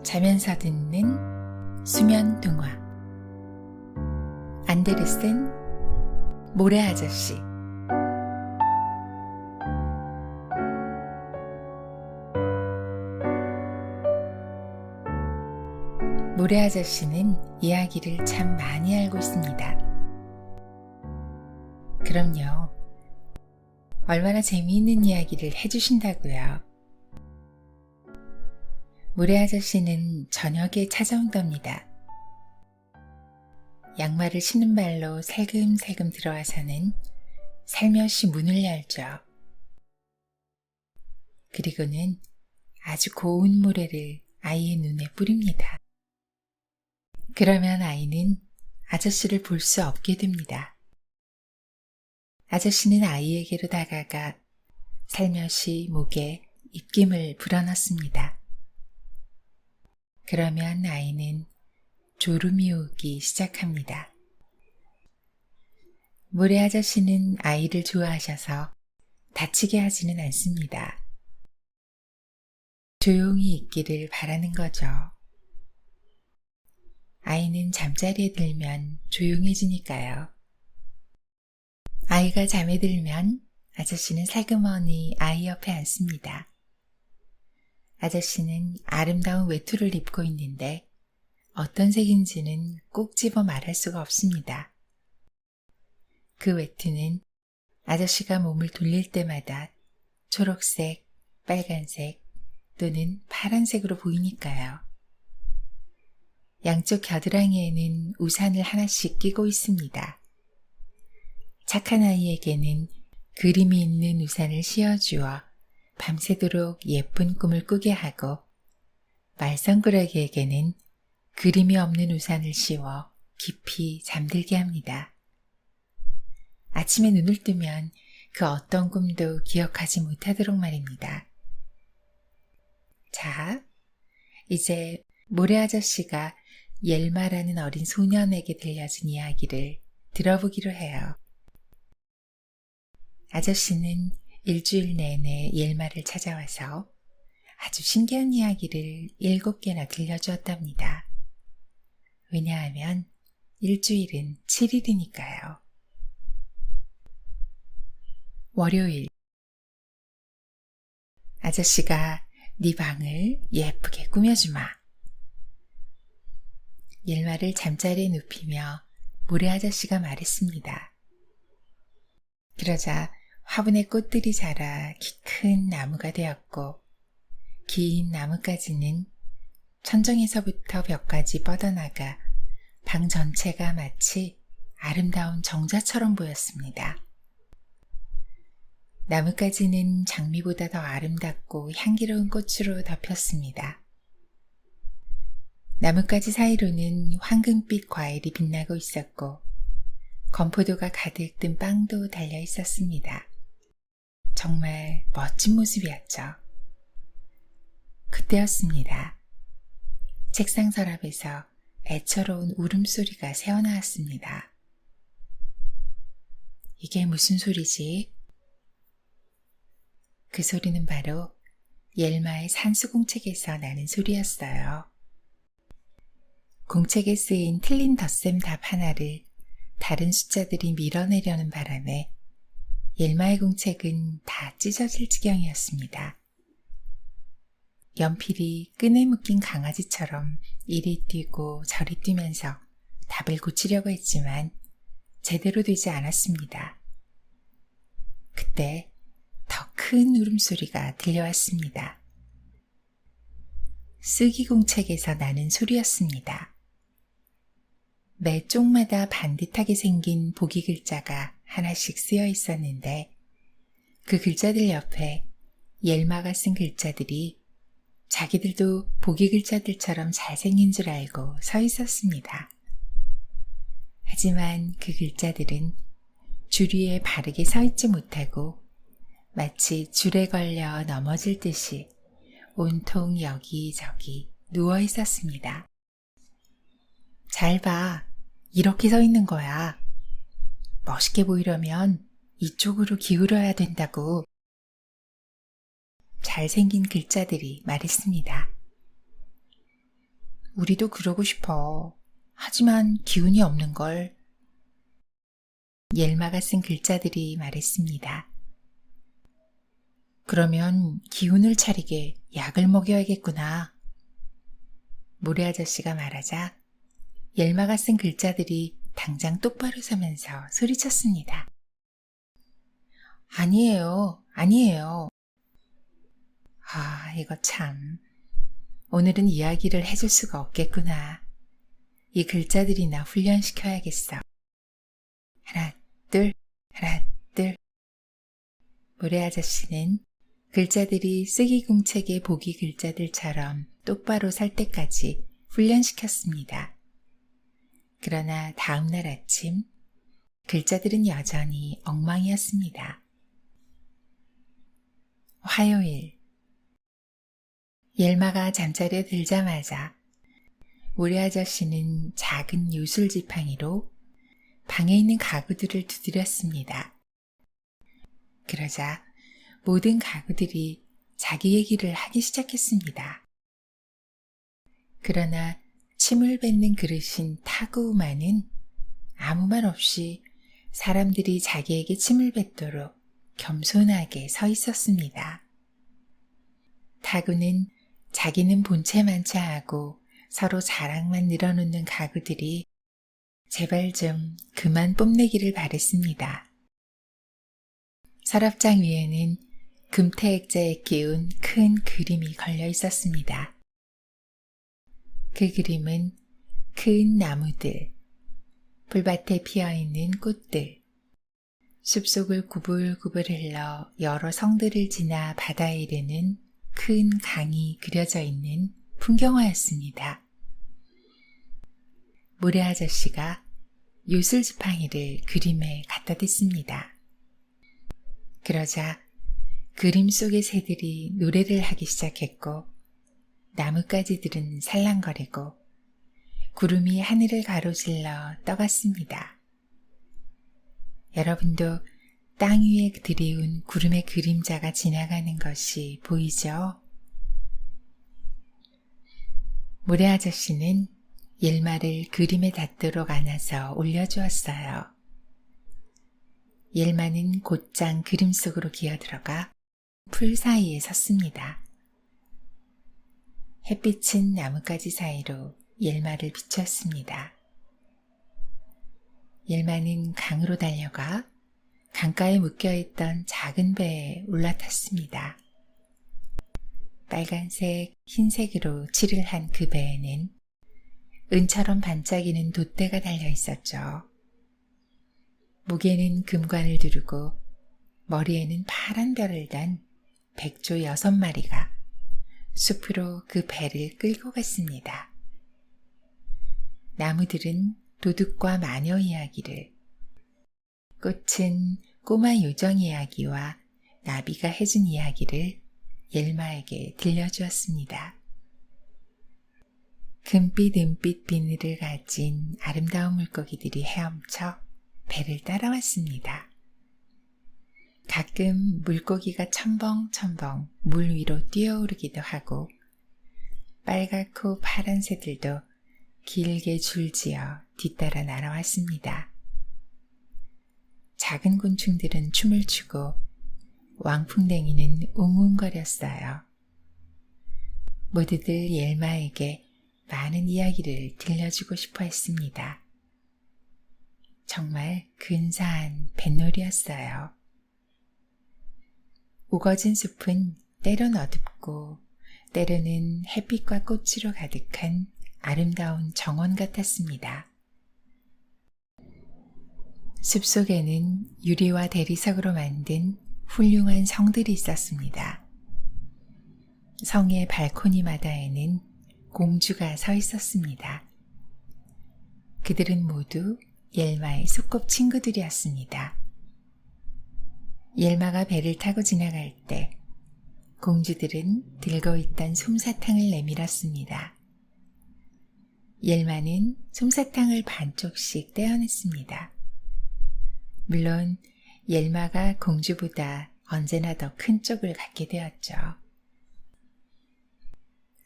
자면서 듣는 수면 동화. 안데르센 모래아저씨. 모래아저씨는 이야기를 참 많이 알고 있습니다. 그럼요. 얼마나 재미있는 이야기를 해주신다고요. 모래아저씨는 저녁에 찾아온답니다. 양말을 신은 발로 살금살금 들어와서는 살며시 문을 열죠. 그리고는 아주 고운 모래를 아이의 눈에 뿌립니다. 그러면 아이는 아저씨를 볼 수 없게 됩니다. 아저씨는 아이에게로 다가가 살며시 목에 입김을 불어넣습니다. 그러면 아이는 졸음이 오기 시작합니다. 모래아저씨는 아이를 좋아하셔서 다치게 하지는 않습니다. 조용히 있기를 바라는 거죠. 아이는 잠자리에 들면 조용해지니까요. 아이가 잠에 들면 아저씨는 살그머니 아이 옆에 앉습니다. 아저씨는 아름다운 외투를 입고 있는데 어떤 색인지는 꼭 집어 말할 수가 없습니다. 그 외투는 아저씨가 몸을 돌릴 때마다 초록색, 빨간색 또는 파란색으로 보이니까요. 양쪽 겨드랑이에는 우산을 하나씩 끼고 있습니다. 착한 아이에게는 그림이 있는 우산을 씌워주어 밤새도록 예쁜 꿈을 꾸게 하고, 말썽꾸러기에게는 그림이 없는 우산을 씌워 깊이 잠들게 합니다. 아침에 눈을 뜨면 그 어떤 꿈도 기억하지 못하도록 말입니다. 자, 이제 모래아저씨가 옐마라는 어린 소년에게 들려준 이야기를 들어보기로 해요. 아저씨는 일주일 내내 옐마를 찾아와서 아주 신기한 이야기를 7개나 들려주었답니다. 왜냐하면 일주일은 7일이니까요. 월요일. 아저씨가 네 방을 예쁘게 꾸며주마. 옐마를 잠자리에 눕히며 모래아저씨가 말했습니다. 그러자 화분에 꽃들이 자라 키 큰 나무가 되었고, 긴 나뭇가지는 천정에서부터 벽까지 뻗어나가 방 전체가 마치 아름다운 정자처럼 보였습니다. 나뭇가지는 장미보다 더 아름답고 향기로운 꽃으로 덮였습니다. 나뭇가지 사이로는 황금빛 과일이 빛나고 있었고, 건포도가 가득 든 빵도 달려 있었습니다. 정말 멋진 모습이었죠. 그때였습니다. 책상 서랍에서 애처로운 울음소리가 새어나왔습니다. 이게 무슨 소리지? 그 소리는 바로 옐마의 산수공책에서 나는 소리였어요. 공책에 쓰인 틀린 덧셈 답 하나를 다른 숫자들이 밀어내려는 바람에 옐마의 공책은 다 찢어질 지경이었습니다. 연필이 끈에 묶인 강아지처럼 이리 뛰고 저리 뛰면서 답을 고치려고 했지만 제대로 되지 않았습니다. 그때 더 큰 울음소리가 들려왔습니다. 쓰기 공책에서 나는 소리였습니다. 매 쪽마다 반듯하게 생긴 보기 글자가 하나씩 쓰여 있었는데, 그 글자들 옆에 옐마가 쓴 글자들이 자기들도 보기 글자들처럼 잘생긴 줄 알고 서 있었습니다. 하지만 그 글자들은 줄 위에 바르게 서 있지 못하고 마치 줄에 걸려 넘어질 듯이 온통 여기저기 누워 있었습니다. 잘 봐. 이렇게 서 있는 거야. 멋있게 보이려면 이쪽으로 기울어야 된다고. 잘생긴 글자들이 말했습니다. 우리도 그러고 싶어. 하지만 기운이 없는 걸. 옐마가 쓴 글자들이 말했습니다. 그러면 기운을 차리게 약을 먹여야겠구나. 모래 아저씨가 말하자 옐마가 쓴 글자들이 당장 똑바로 서면서 소리쳤습니다. 아니에요, 아니에요. 아, 이거 참. 오늘은 이야기를 해줄 수가 없겠구나. 이 글자들이나 훈련시켜야겠어. 하나, 둘, 하나, 둘. 모래 아저씨는 글자들이 쓰기공책의 보기 글자들처럼 똑바로 설 때까지 훈련시켰습니다. 그러나 다음날 아침, 글자들은 여전히 엉망이었습니다. 화요일. 옐마가 잠자리에 들자마자 모래 아저씨는 작은 요술 지팡이로 방에 있는 가구들을 두드렸습니다. 그러자 모든 가구들이 자기 얘기를 하기 시작했습니다. 그러나 침을 뱉는 그릇인 타구우마는 아무 말 없이 사람들이 자기에게 침을 뱉도록 겸손하게 서 있었습니다. 타구는 자기는 본체만차하고 서로 자랑만 늘어놓는 가구들이 제발 좀 그만 뽐내기를 바랬습니다. 서랍장 위에는 금태액자에 끼운 큰 그림이 걸려 있었습니다. 그 그림은 큰 나무들, 풀밭에 피어있는 꽃들, 숲속을 구불구불 흘러 여러 성들을 지나 바다에 이르는 큰 강이 그려져 있는 풍경화였습니다. 모래 아저씨가 요술 지팡이를 그림에 갖다 댔습니다. 그러자 그림 속의 새들이 노래를 하기 시작했고 나뭇가지들은 살랑거리고 구름이 하늘을 가로질러 떠갔습니다. 여러분도 땅 위에 드리운 구름의 그림자가 지나가는 것이 보이죠? 모래 아저씨는 옐마를 그림에 닿도록 안아서 올려주었어요. 옐마는 곧장 그림 속으로 기어들어가 풀 사이에 섰습니다. 햇빛은 나뭇가지 사이로 옐마를 비췄습니다. 옐마는 강으로 달려가 강가에 묶여있던 작은 배에 올라탔습니다. 빨간색, 흰색으로 칠을 한 그 배에는 은처럼 반짝이는 돛대가 달려 있었죠. 목에는 금관을 두르고 머리에는 파란 별을 단 백조 6마리가 숲으로 그 배를 끌고 갔습니다. 나무들은 도둑과 마녀 이야기를, 꽃은 꼬마 요정 이야기와 나비가 해준 이야기를 옐마에게 들려주었습니다. 금빛 은빛 비늘을 가진 아름다운 물고기들이 헤엄쳐 배를 따라왔습니다. 가끔 물고기가 첨벙첨벙 물 위로 뛰어오르기도 하고 빨갛고 파란 새들도 길게 줄지어 뒤따라 날아왔습니다. 작은 곤충들은 춤을 추고 왕풍뎅이는 웅웅거렸어요. 모두들 옐마에게 많은 이야기를 들려주고 싶어 했습니다. 정말 근사한 뱃놀이였어요. 우거진 숲은 때론 어둡고 때로는 햇빛과 꽃으로 가득한 아름다운 정원 같았습니다. 숲속에는 유리와 대리석으로 만든 훌륭한 성들이 있었습니다. 성의 발코니마다에는 공주가 서 있었습니다. 그들은 모두 옐마의 소꿉친구들이었습니다. 옐마가 배를 타고 지나갈 때 공주들은 들고 있던 솜사탕을 내밀었습니다. 옐마는 솜사탕을 반쪽씩 떼어냈습니다. 물론 옐마가 공주보다 언제나 더 큰 쪽을 갖게 되었죠.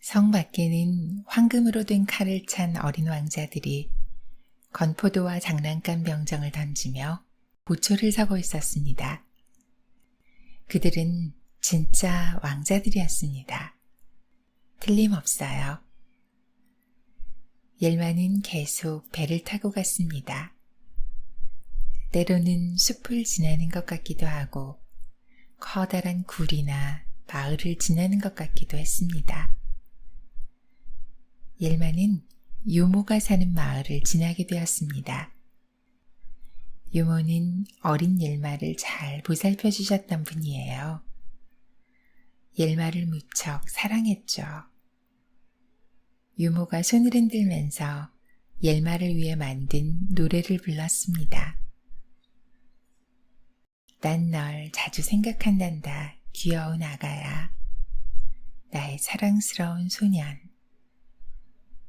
성 밖에는 황금으로 된 칼을 찬 어린 왕자들이 건포도와 장난감 병정을 던지며 보초를 서고 있었습니다. 그들은 진짜 왕자들이었습니다. 틀림없어요. 옐마는 계속 배를 타고 갔습니다. 때로는 숲을 지나는 것 같기도 하고 커다란 굴이나 마을을 지나는 것 같기도 했습니다. 옐마는 유모가 사는 마을을 지나게 되었습니다. 유모는 어린 옐마를 잘 보살펴 주셨던 분이에요. 옐마를 무척 사랑했죠. 유모가 손을 흔들면서 옐마를 위해 만든 노래를 불렀습니다. 난 널 자주 생각한단다, 귀여운 아가야. 나의 사랑스러운 소년.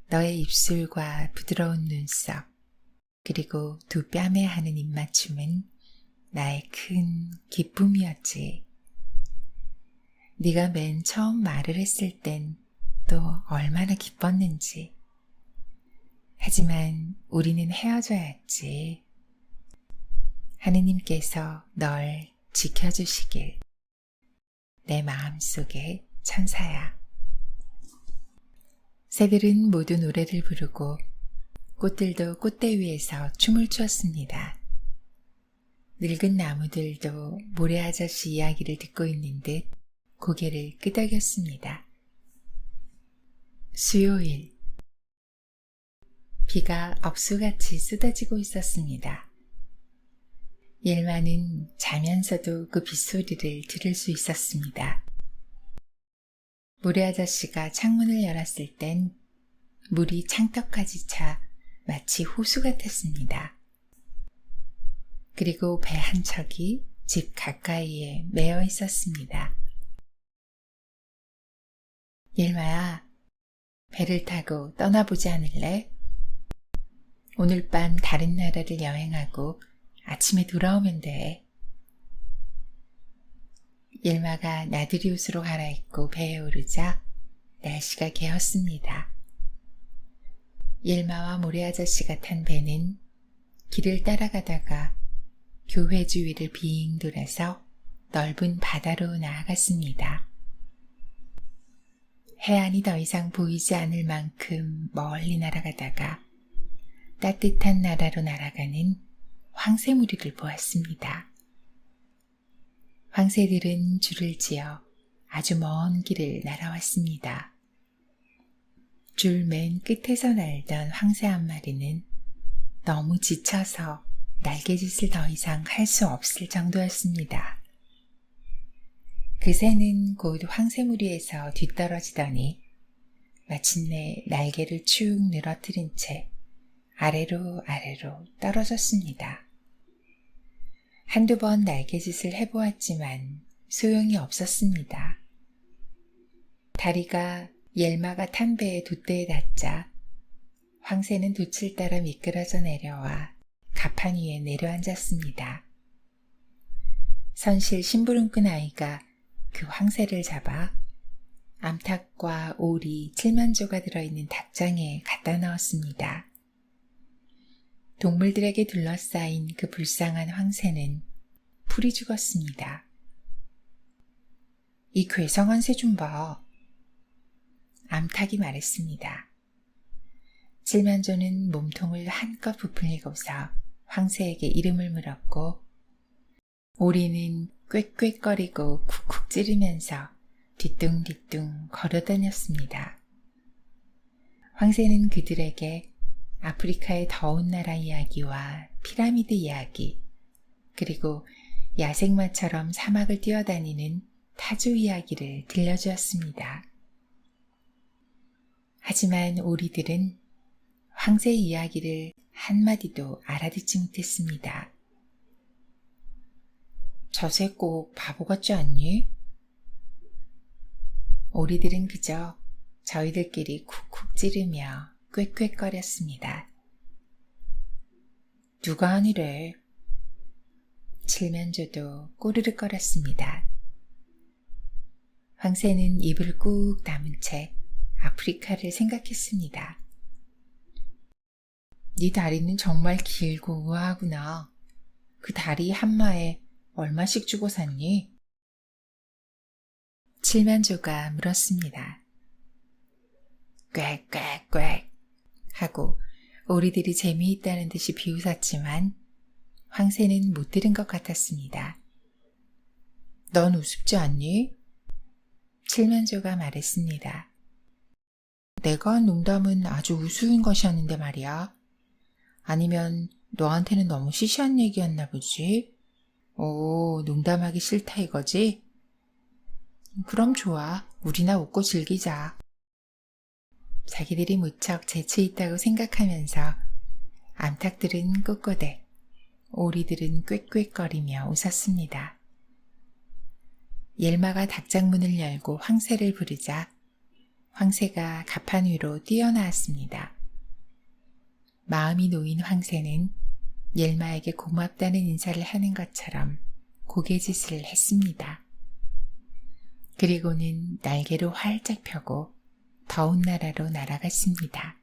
너의 입술과 부드러운 눈썹, 그리고 두 뺨에 하는 입맞춤은 나의 큰 기쁨이었지. 네가 맨 처음 말을 했을 땐 또 얼마나 기뻤는지. 하지만 우리는 헤어져야 했지. 하느님께서 널 지켜주시길. 내 마음속에 천사야. 새들은 모두 노래를 부르고 꽃들도 꽃대 위에서 춤을 추었습니다. 늙은 나무들도 모래 아저씨 이야기를 듣고 있는 듯 고개를 끄덕였습니다. 수요일, 비가 억수같이 쏟아지고 있었습니다. 옐마는 자면서도 그 빗소리를 들을 수 있었습니다. 모래 아저씨가 창문을 열었을 땐 물이 창턱까지 차 마치 호수 같았습니다. 그리고 배 한 척이 집 가까이에 매어 있었습니다. 옐마야, 배를 타고 떠나보지 않을래? 오늘 밤 다른 나라를 여행하고 아침에 돌아오면 돼. 옐마가 나들이 옷으로 갈아입고 배에 오르자 날씨가 개었습니다. 옐마와 모래 아저씨가 탄 배는 길을 따라가다가 교회 주위를 빙 돌아서 넓은 바다로 나아갔습니다. 해안이 더 이상 보이지 않을 만큼 멀리 날아가다가 따뜻한 나라로 날아가는 황새무리를 보았습니다. 황새들은 줄을 지어 아주 먼 길을 날아왔습니다. 줄 맨 끝에서 날던 황새 한 마리는 너무 지쳐서 날개짓을 더 이상 할 수 없을 정도였습니다. 그 새는 곧 황새무리에서 뒤떨어지더니 마침내 날개를 축 늘어뜨린 채 아래로 떨어졌습니다. 한두 번 날개짓을 해보았지만 소용이 없었습니다. 다리가 옐마가 탄 배의 돛대에 닿자 황새는 돛을 따라 미끄러져 내려와 가판 위에 내려앉았습니다. 선실 심부름꾼 아이가 그 황새를 잡아 암탉과 오리 7만조가 들어있는 닭장에 갖다 넣었습니다. 동물들에게 둘러싸인 그 불쌍한 황새는 풀이 죽었습니다. 이 괴성한 새 좀 봐. 암탉이 말했습니다. 7만조는 몸통을 한껏 부풀리고서 황새에게 이름을 물었고 오리는 꽥꽥거리고 쿡쿡 찌르면서 뒤뚱뒤뚱 걸어다녔습니다. 황새는 그들에게 아프리카의 더운 나라 이야기와 피라미드 이야기, 그리고 야생마처럼 사막을 뛰어다니는 타조 이야기를 들려주었습니다. 하지만 오리들은 황새 이야기를 한마디도 알아듣지 못했습니다. 저 새 꼭 바보 같지 않니? 오리들은 그저 저희들끼리 쿡쿡 찌르며 꽥꽥거렸습니다. 누가 아니래? 7만조도 꼬르륵거렸습니다. 황새는 입을 꾹 다문 채 아프리카를 생각했습니다. 네 다리는 정말 길고 우아하구나. 그 다리 한마에 얼마씩 주고 샀니? 칠면조가 물었습니다. 꽥꽥꽥 하고 오리들이 재미있다는 듯이 비웃었지만 황새는 못 들은 것 같았습니다. 넌 우습지 않니? 칠면조가 말했습니다. 내가 한 농담은 아주 우스운 것이었는데 말이야. 아니면 너한테는 너무 시시한 얘기였나 보지? 오, 농담하기 싫다 이거지? 그럼 좋아. 우리나 웃고 즐기자. 자기들이 무척 재치 있다고 생각하면서 암탉들은 꼬꼬댁, 오리들은 꽥꽥거리며 웃었습니다. 옐마가 닭장문을 열고 황새를 부르자 황새가 가판 위로 뛰어나왔습니다. 마음이 놓인 황새는 옐마에게 고맙다는 인사를 하는 것처럼 고개짓을 했습니다. 그리고는 날개로 활짝 펴고 더운 나라로 날아갔습니다.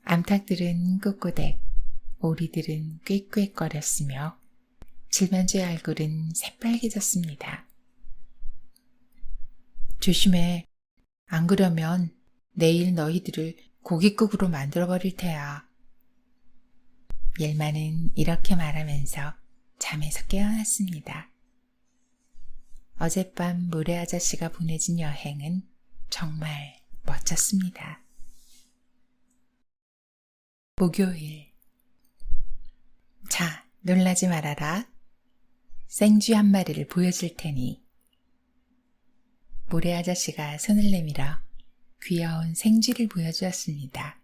암탉들은 꼬꼬댁, 오리들은 꽥꽥거렸으며 칠면조의 얼굴은 새빨개졌습니다. 조심해. 안 그러면 내일 너희들을 고깃국으로 만들어버릴 테야. 옐마는 이렇게 말하면서 잠에서 깨어났습니다. 어젯밤 모래 아저씨가 보내준 여행은 정말 멋졌습니다. 목요일. 자, 놀라지 말아라. 생쥐 한 마리를 보여줄 테니. 모래 아저씨가 손을 내밀어 귀여운 생쥐를 보여주었습니다.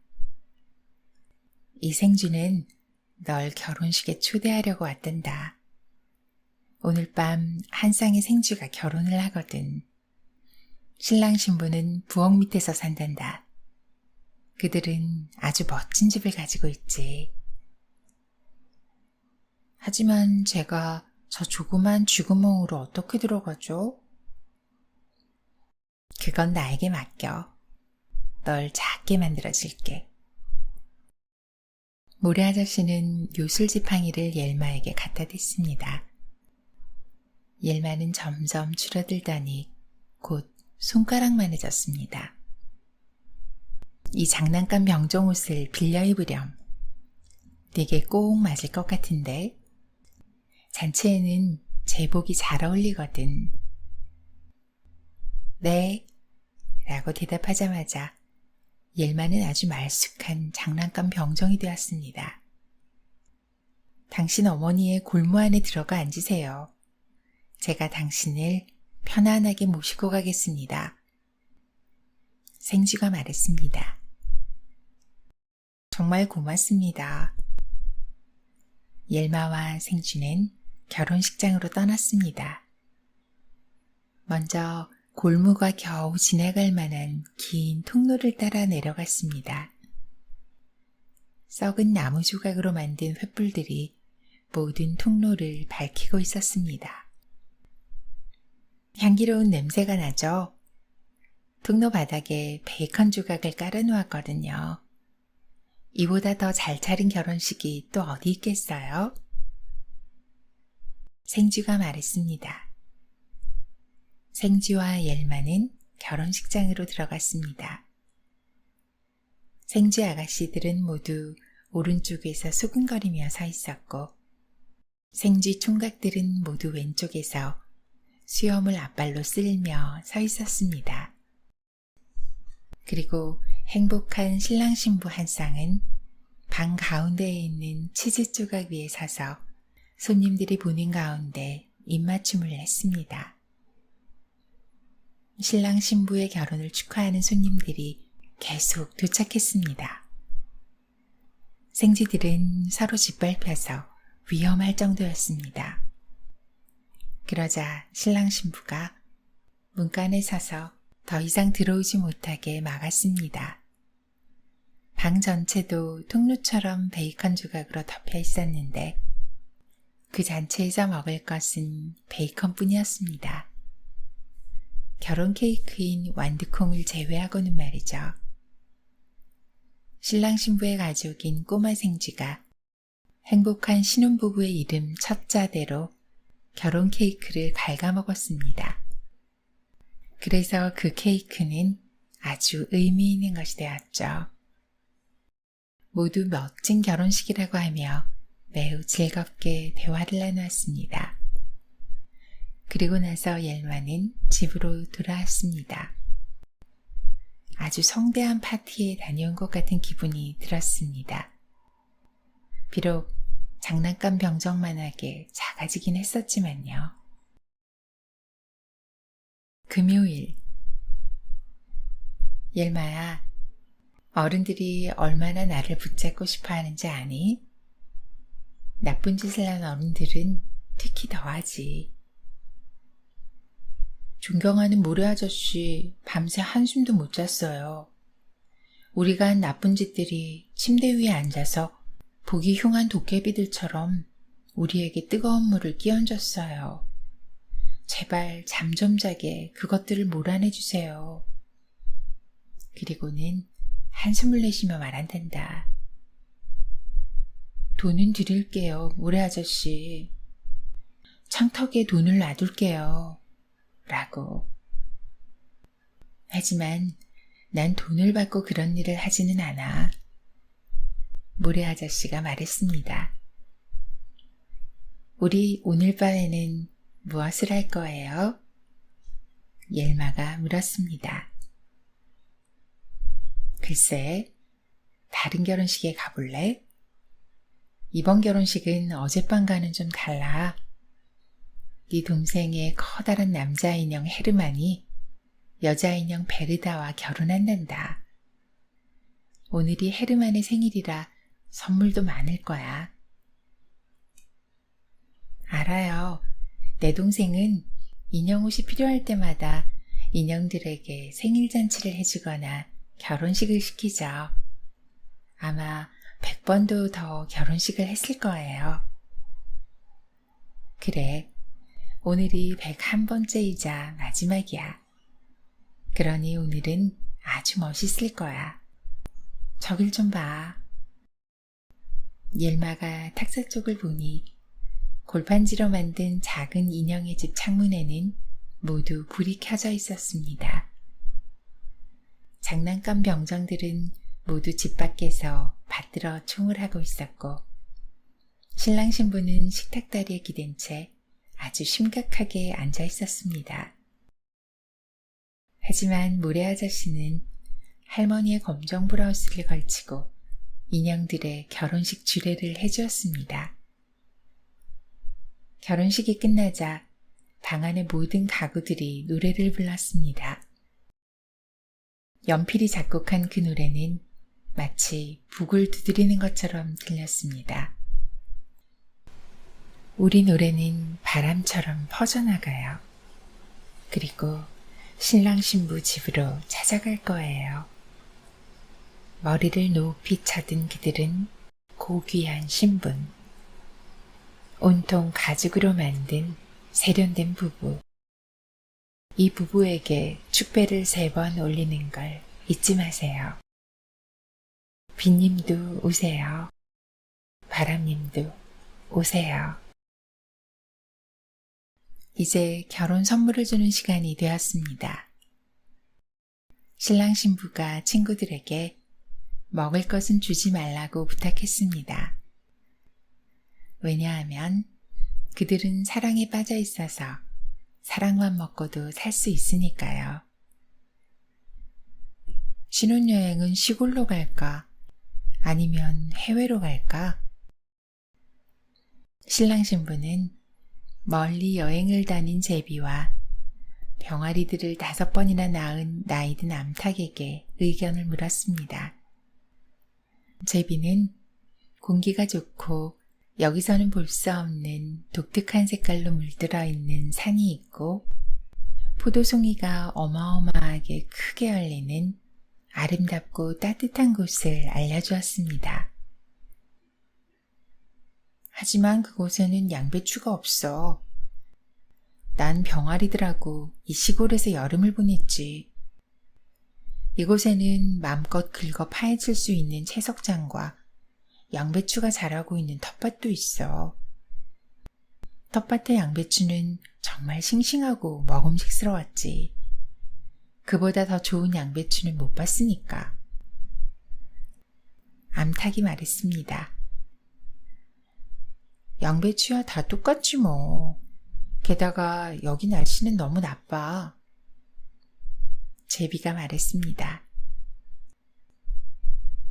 이 생쥐는 널 결혼식에 초대하려고 왔단다. 오늘 밤 한 쌍의 생쥐가 결혼을 하거든. 신랑 신부는 부엌 밑에서 산단다. 그들은 아주 멋진 집을 가지고 있지. 하지만 제가 저 조그만 쥐구멍으로 어떻게 들어가죠? 그건 나에게 맡겨. 널 작게 만들어줄게. 모래 아저씨는 요술지팡이를 옐마에게 갖다 댔습니다. 옐마는 점점 줄어들더니 곧 손가락만해졌습니다. 이 장난감 병정 옷을 빌려 입으렴. 되게 꼭 맞을 것 같은데. 잔치에는 제복이 잘 어울리거든. 네, 라고 대답하자마자 옐마는 아주 말쑥한 장난감 병정이 되었습니다. 당신 어머니의 골무 안에 들어가 앉으세요. 제가 당신을 편안하게 모시고 가겠습니다. 생쥐가 말했습니다. 정말 고맙습니다. 옐마와 생쥐는 결혼식장으로 떠났습니다. 먼저 골무가 겨우 지나갈 만한 긴 통로를 따라 내려갔습니다. 썩은 나무 조각으로 만든 횃불들이 모든 통로를 밝히고 있었습니다. 향기로운 냄새가 나죠? 통로 바닥에 베이컨 조각을 깔아놓았거든요. 이보다 더 잘 차린 결혼식이 또 어디 있겠어요? 생쥐가 말했습니다. 생쥐와 옐마는 결혼식장으로 들어갔습니다. 생쥐 아가씨들은 모두 오른쪽에서 수근거리며 서 있었고 생쥐 총각들은 모두 왼쪽에서 수염을 앞발로 쓸며 서 있었습니다. 그리고 행복한 신랑 신부 한 쌍은 방 가운데에 있는 치즈 조각 위에 서서 손님들이 보는 가운데 입맞춤을 했습니다. 신랑 신부의 결혼을 축하하는 손님들이 계속 도착했습니다. 생쥐들은 서로 짓밟혀서 위험할 정도였습니다. 그러자 신랑 신부가 문간에 서서 더 이상 들어오지 못하게 막았습니다. 방 전체도 통로처럼 베이컨 조각으로 덮여 있었는데 그 잔치에서 먹을 것은 베이컨뿐이었습니다. 결혼 케이크인 완두콩을 제외하고는 말이죠. 신랑 신부의 가족인 꼬마 생쥐가 행복한 신혼부부의 이름 첫자대로 결혼 케이크를 갉아먹었습니다. 그래서 그 케이크는 아주 의미 있는 것이 되었죠. 모두 멋진 결혼식이라고 하며 매우 즐겁게 대화를 나누었습니다. 그리고 나서 옐마는 집으로 돌아왔습니다. 아주 성대한 파티에 다녀온 것 같은 기분이 들었습니다. 비록 장난감 병정만하게 작아지긴 했었지만요. 금요일. 옐마야, 어른들이 얼마나 나를 붙잡고 싶어 하는지 아니? 나쁜 짓을 한 어른들은 특히 더하지. 존경하는 모래 아저씨, 밤새 한숨도 못 잤어요. 우리가 한 나쁜 짓들이 침대 위에 앉아서 보기 흉한 도깨비들처럼 우리에게 뜨거운 물을 끼얹었어요. 제발 잠 좀 자게 그것들을 몰아내주세요. 그리고는 한숨을 내쉬며 말한단다. 돈은 드릴게요, 모래 아저씨. 창턱에 돈을 놔둘게요. 라고. 하지만 난 돈을 받고 그런 일을 하지는 않아. 모래 아저씨가 말했습니다. 우리 오늘 밤에는 무엇을 할 거예요? 옐마가 물었습니다. 글쎄, 다른 결혼식에 가볼래? 이번 결혼식은 어젯밤과는 좀 달라. 네 동생의 커다란 남자 인형 헤르만이 여자 인형 베르다와 결혼한단다. 오늘이 헤르만의 생일이라 선물도 많을 거야. 알아요. 내 동생은 인형 옷이 필요할 때마다 인형들에게 생일 잔치를 해주거나 결혼식을 시키죠. 아마 100번도 더 결혼식을 했을 거예요. 그래, 오늘이 101번째이자 마지막이야. 그러니 오늘은 아주 멋있을 거야. 저길 좀 봐. 옐마가 탁자 쪽을 보니 골판지로 만든 작은 인형의 집 창문에는 모두 불이 켜져 있었습니다. 장난감 병정들은 모두 집 밖에서 받들어 총을 하고 있었고, 신랑 신부는 식탁다리에 기댄 채 아주 심각하게 앉아 있었습니다. 하지만 모래 아저씨는 할머니의 검정 브라우스를 걸치고 인형들의 결혼식 주례를 해주었습니다. 결혼식이 끝나자 방 안의 모든 가구들이 노래를 불렀습니다. 연필이 작곡한 그 노래는 마치 북을 두드리는 것처럼 들렸습니다. 우리 노래는 바람처럼 퍼져나가요. 그리고 신랑 신부 집으로 찾아갈 거예요. 머리를 높이 쳐든 그들은 고귀한 신분, 온통 가죽으로 만든 세련된 부부. 이 부부에게 축배를 3번 올리는 걸 잊지 마세요. 비님도 오세요. 바람님도 오세요. 이제 결혼 선물을 주는 시간이 되었습니다. 신랑 신부가 친구들에게 먹을 것은 주지 말라고 부탁했습니다. 왜냐하면 그들은 사랑에 빠져 있어서 사랑만 먹고도 살 수 있으니까요. 신혼여행은 시골로 갈까? 아니면 해외로 갈까? 신랑 신부는 멀리 여행을 다닌 제비와 병아리들을 5번이나 낳은 나이든 암탉에게 의견을 물었습니다. 제비는 공기가 좋고 여기서는 볼 수 없는 독특한 색깔로 물들어 있는 산이 있고 포도송이가 어마어마하게 크게 열리는 아름답고 따뜻한 곳을 알려주었습니다. 하지만 그곳에는 양배추가 없어. 난 병아리들하고 이 시골에서 여름을 보냈지. 이곳에는 마음껏 긁어 파헤칠 수 있는 채석장과 양배추가 자라고 있는 텃밭도 있어. 텃밭의 양배추는 정말 싱싱하고 먹음직스러웠지. 그보다 더 좋은 양배추는 못 봤으니까. 암탉이 말했습니다. 양배추야 다 똑같지 뭐. 게다가 여기 날씨는 너무 나빠. 제비가 말했습니다.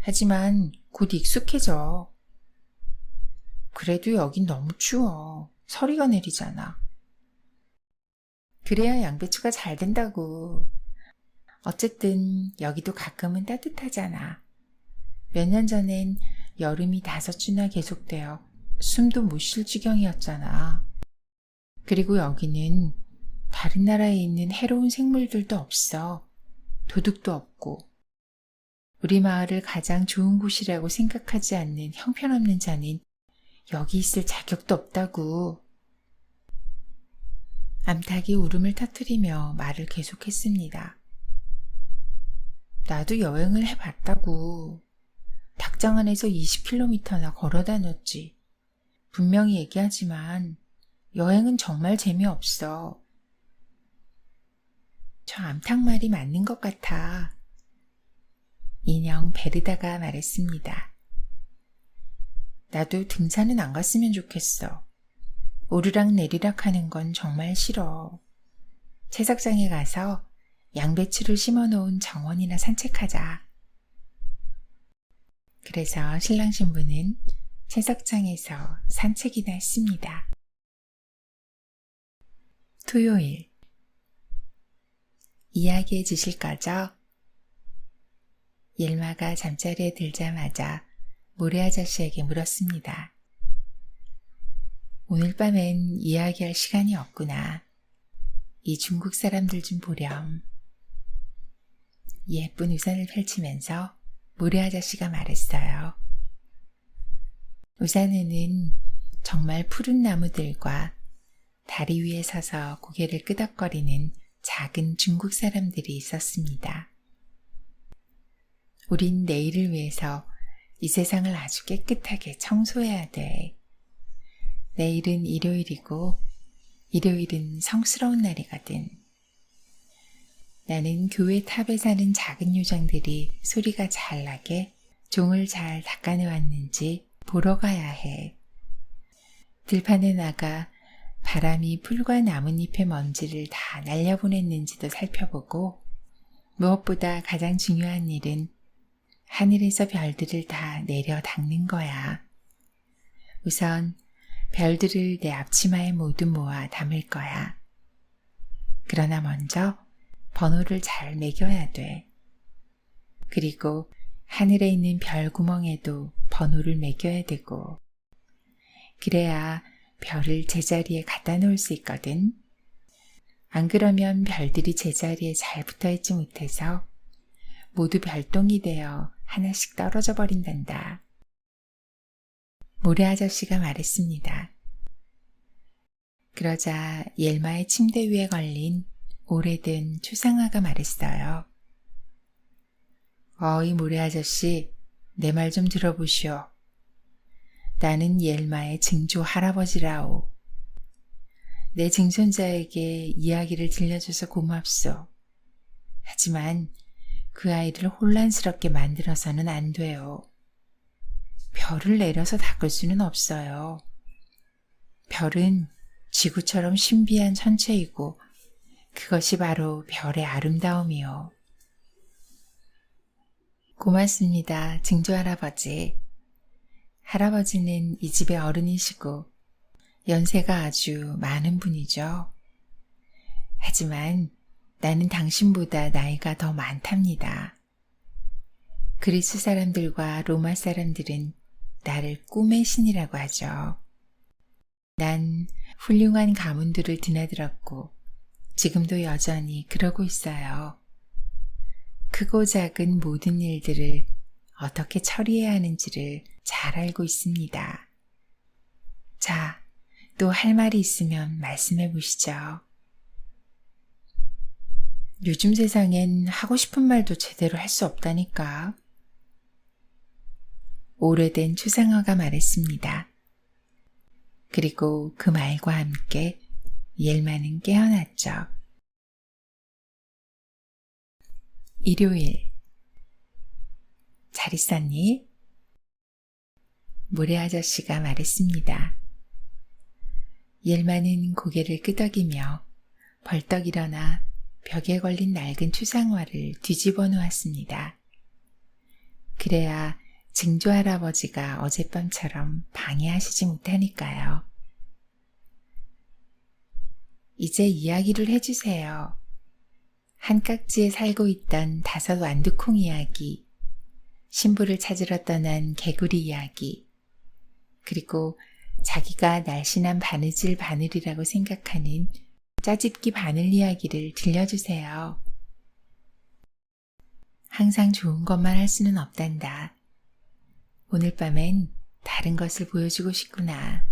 하지만 곧 익숙해져. 그래도 여긴 너무 추워. 서리가 내리잖아. 그래야 양배추가 잘 된다고. 어쨌든 여기도 가끔은 따뜻하잖아. 몇 년 전엔 여름이 5주나 계속되어 숨도 못 쉴 지경이었잖아. 그리고 여기는 다른 나라에 있는 해로운 생물들도 없어. 도둑도 없고. 우리 마을을 가장 좋은 곳이라고 생각하지 않는 형편없는 자는 여기 있을 자격도 없다고. 암탉이 울음을 터뜨리며 말을 계속했습니다. 나도 여행을 해봤다고. 닭장 안에서 20km나 걸어 다녔지. 분명히 얘기하지만 여행은 정말 재미없어. 저 암탉 말이 맞는 것 같아. 인형 베르다가 말했습니다. 나도 등산은 안 갔으면 좋겠어. 오르락 내리락 하는 건 정말 싫어. 채석장에 가서 양배추를 심어놓은 정원이나 산책하자. 그래서 신랑 신부는 채석장에서 산책이나 했습니다. 토요일. 이야기해 주실 거죠? 옐마가 잠자리에 들자마자 모래아저씨에게 물었습니다. 오늘 밤엔 이야기할 시간이 없구나. 이 중국 사람들 좀 보렴. 예쁜 우산을 펼치면서 모래아저씨가 말했어요. 우산에는 정말 푸른 나무들과 다리 위에 서서 고개를 끄덕거리는 작은 중국 사람들이 있었습니다. 우린 내일을 위해서 이 세상을 아주 깨끗하게 청소해야 돼. 내일은 일요일이고 일요일은 성스러운 날이거든. 나는 교회 탑에 사는 작은 요정들이 소리가 잘 나게 종을 잘 닦아내왔는지 보러 가야 해. 들판에 나가 바람이 풀과 나뭇잎의 먼지를 다 날려보냈는지도 살펴보고, 무엇보다 가장 중요한 일은 하늘에서 별들을 다 내려 닦는 거야. 우선 별들을 내 앞치마에 모두 모아 담을 거야. 그러나 먼저 번호를 잘 매겨야 돼. 그리고 하늘에 있는 별 구멍에도 번호를 매겨야 되고, 그래야 별을 제자리에 갖다 놓을 수 있거든. 안 그러면 별들이 제자리에 잘 붙어있지 못해서 모두 별똥이 되어 하나씩 떨어져 버린단다. 모래 아저씨가 말했습니다. 그러자 옐마의 침대 위에 걸린 오래된 추상화가 말했어요. 어이 모래 아저씨, 내 말 좀 들어보시오. 나는 옐마의 증조 할아버지라오. 내 증손자에게 이야기를 들려줘서 고맙소. 하지만 그 아이를 혼란스럽게 만들어서는 안 돼요. 별을 내려서 닦을 수는 없어요. 별은 지구처럼 신비한 천체이고 그것이 바로 별의 아름다움이요. 고맙습니다, 증조 할아버지. 할아버지는 이 집의 어른이시고 연세가 아주 많은 분이죠. 하지만 나는 당신보다 나이가 더 많답니다. 그리스 사람들과 로마 사람들은 나를 꿈의 신이라고 하죠. 난 훌륭한 가문들을 드나들었고 지금도 여전히 그러고 있어요. 크고 작은 모든 일들을 어떻게 처리해야 하는지를 잘 알고 있습니다. 자, 또 할 말이 있으면 말씀해 보시죠. 요즘 세상엔 하고 싶은 말도 제대로 할 수 없다니까. 오래된 추상어가 말했습니다. 그리고 그 말과 함께 옐마는 깨어났죠. 일요일. 잘 있었니? 모래 아저씨가 말했습니다. 옐마는 고개를 끄덕이며 벌떡 일어나 벽에 걸린 낡은 추상화를 뒤집어 놓았습니다. 그래야 증조 할아버지가 어젯밤처럼 방해하시지 못하니까요. 이제 이야기를 해주세요. 한깍지에 살고 있던 5 완두콩 이야기, 신부를 찾으러 떠난 개구리 이야기, 그리고 자기가 날씬한 바느질 바늘이라고 생각하는 짜집기 바늘 이야기를 들려주세요. 항상 좋은 것만 할 수는 없단다. 오늘 밤엔 다른 것을 보여주고 싶구나.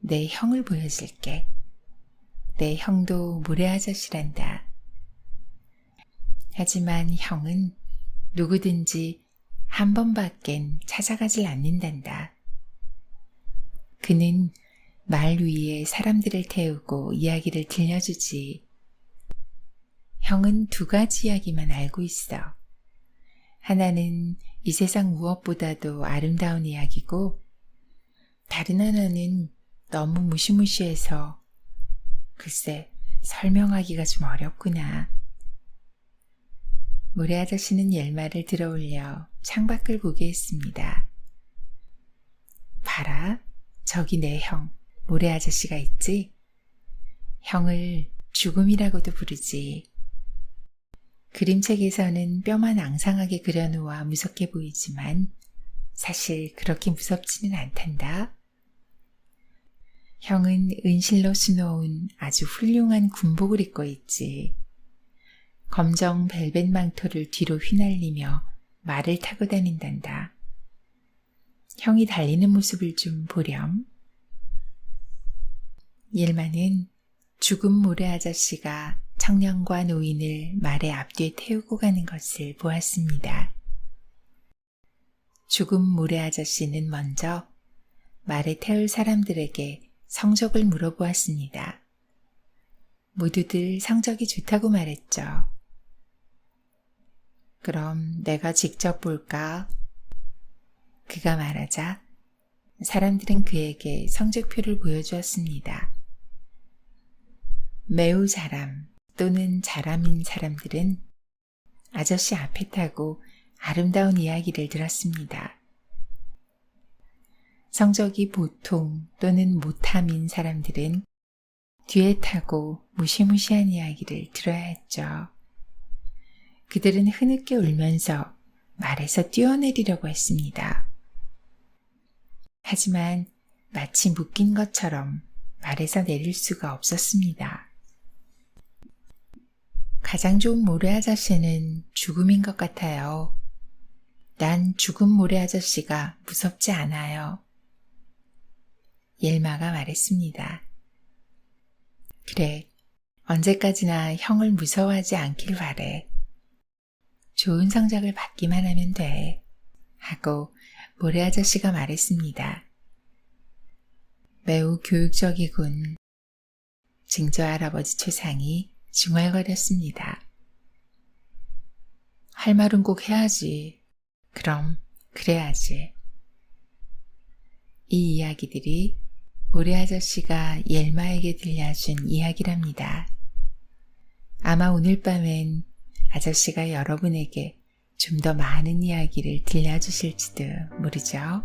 내 형을 보여줄게. 내 형도 모래 아저씨란다. 하지만 형은 누구든지 한 번밖엔 찾아가질 않는단다. 그는 말 위에 사람들을 태우고 이야기를 들려주지. 형은 2가지 이야기만 알고 있어. 하나는 이 세상 무엇보다도 아름다운 이야기고, 다른 하나는 너무 무시무시해서 글쎄 설명하기가 좀 어렵구나. 모래 아저씨는 옐마를 들어올려 창밖을 보게 했습니다. 봐라, 저기 내 형, 모래 아저씨가 있지? 형을 죽음이라고도 부르지. 그림책에서는 뼈만 앙상하게 그려놓아 무섭게 보이지만 사실 그렇게 무섭지는 않단다. 형은 은실로 수놓은 아주 훌륭한 군복을 입고 있지. 검정 벨벳 망토를 뒤로 휘날리며 말을 타고 다닌단다. 형이 달리는 모습을 좀 보렴. 옐마는 죽은 모래 아저씨가 청년과 노인을 말의 앞뒤에 태우고 가는 것을 보았습니다. 죽은 모래 아저씨는 먼저 말에 태울 사람들에게 성적을 물어보았습니다. 모두들 성적이 좋다고 말했죠. 그럼 내가 직접 볼까? 그가 말하자 사람들은 그에게 성적표를 보여주었습니다. 매우 잘함 또는 잘함인 사람들은 아저씨 앞에 타고 아름다운 이야기를 들었습니다. 성적이 보통 또는 못함인 사람들은 뒤에 타고 무시무시한 이야기를 들어야 했죠. 그들은 흐느껴 울면서 말에서 뛰어내리려고 했습니다. 하지만 마치 묶인 것처럼 말에서 내릴 수가 없었습니다. 가장 좋은 모래 아저씨는 죽음인 것 같아요. 난 죽은 모래 아저씨가 무섭지 않아요. 옐마가 말했습니다. 그래, 언제까지나 형을 무서워하지 않길 바래. 좋은 성적을 받기만 하면 돼. 하고 모래 아저씨가 말했습니다. 매우 교육적이군. 증조 할아버지 초상이 중얼거렸습니다. 할 말은 꼭 해야지. 그럼 그래야지. 이 이야기들이 모래 아저씨가 옐마에게 들려준 이야기랍니다. 아마 오늘 밤엔 아저씨가 여러분에게 좀 더 많은 이야기를 들려주실지도 모르죠.